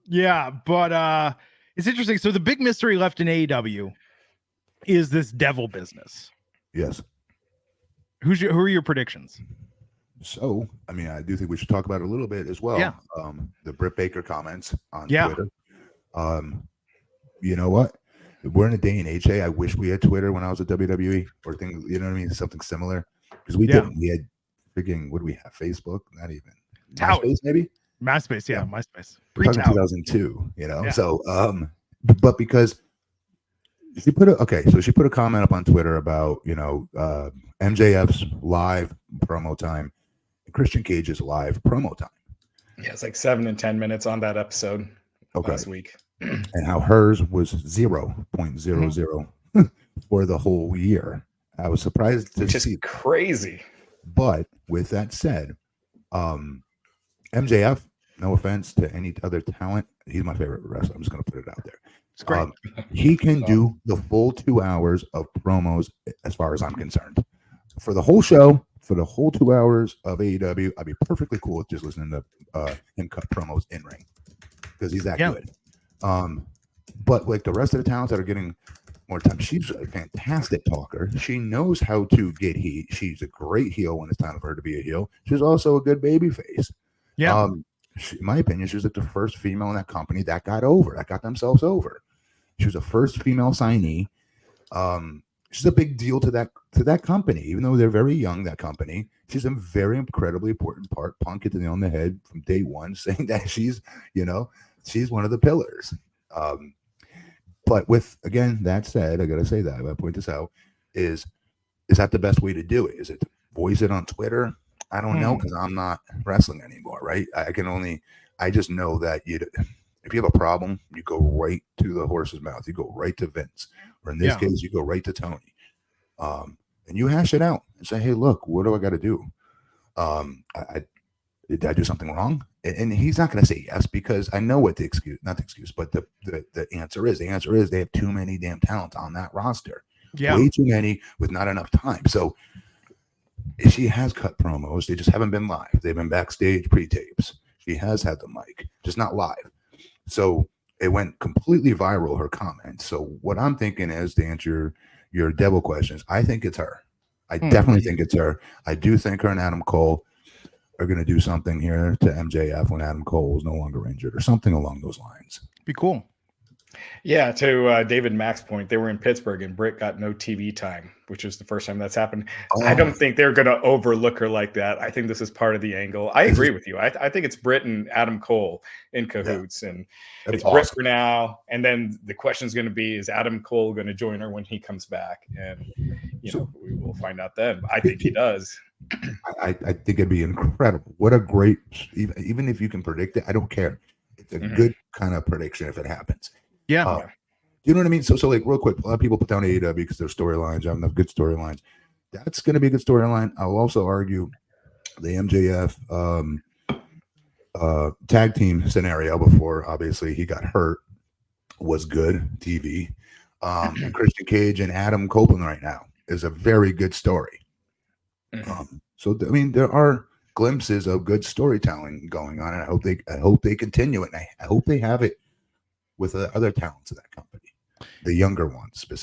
Yeah, but it's interesting. So the big mystery left in AEW is this devil business. Yes. Who are your predictions? So, I mean, I do think we should talk about it a little bit as well. Yeah. The Britt Baker comments on Yeah. Twitter. You know what? We're in a day and age. I wish we had Twitter when I was at WWE or things. You know what I mean? Something similar, because we didn't. We had freaking. What do we have? Facebook? Not even. MySpace, maybe. MySpace, yeah. MySpace. We're talking 2002. You know. Yeah. So, but because she put a comment up on Twitter about MJF's live promo time, Christian Cage's live promo time. Yeah, it's like 7 and 10 minutes on that episode last week. And how hers was 0.00 for the whole year. I was surprised to see. Crazy. But with that said, MJF, no offense to any other talent, he's my favorite wrestler. I'm just going to put it out there. It's great. He can do the full 2 hours of promos, as far as I'm concerned. For the whole show, for the whole 2 hours of AEW, I'd be perfectly cool with just listening to him cut promos in ring, because he's that good. But like the rest of the talents that are getting more time, she's a fantastic talker. She knows how to get heat. She's a great heel when it's time for her to be a heel. She's also a good baby face. Yeah. In my opinion, she was like the first female in that company that got themselves over. She was the first female signee. She's a big deal to that company, even though they're very young. That company, she's a very incredibly important part. Punk hit the nail on the head from day one, saying that she's one of the pillars. But with, again, that said, I gotta say that, I gotta point this out, is that the best way to do it? Is it to voice it on Twitter? I don't know, because I'm not wrestling anymore, right? I just know that if you have a problem, you go right to the horse's mouth. You go right to Vince, or in this case, you go right to Tony, and you hash it out and say, "Hey, look, what do I got to do? Did I do something wrong?" And he's not going to say yes, because I know what but the answer is. The answer is they have too many damn talents on that roster. Yeah. Way too many with not enough time. So she has cut promos. They just haven't been live. They've been backstage pre-tapes. She has had the mic, just not live. So it went completely viral, her comment. So what I'm thinking is, to answer your devil questions, I think it's her. I definitely think it's her. I do think her and Adam Cole are going to do something here to MJF when Adam Cole is no longer injured, or something along those lines. Be cool. Yeah, to David Mack's point, they were in Pittsburgh and Britt got no TV time, which is the first time that's happened. I don't think they're going to overlook her like that. I think this is part of the angle. I agree with you. I think it's Britt and Adam Cole in cahoots, and it's Britt for now. And then the question is going to be, is Adam Cole going to join her when he comes back? And, we will find out then. I think he does. I think it'd be incredible. What a great, even if you can predict it, I don't care. It's a good kind of prediction if it happens. Yeah. You know what I mean? So like real quick, a lot of people put down AEW because their storylines have enough good storylines. That's going to be a good storyline. I'll also argue the MJF tag team scenario before, obviously, he got hurt, was good TV. And Christian Cage and Adam Copeland right now is a very good story. So I mean, there are glimpses of good storytelling going on, and I hope they continue it. And I hope they have it with the other talents of that company, the younger ones specifically.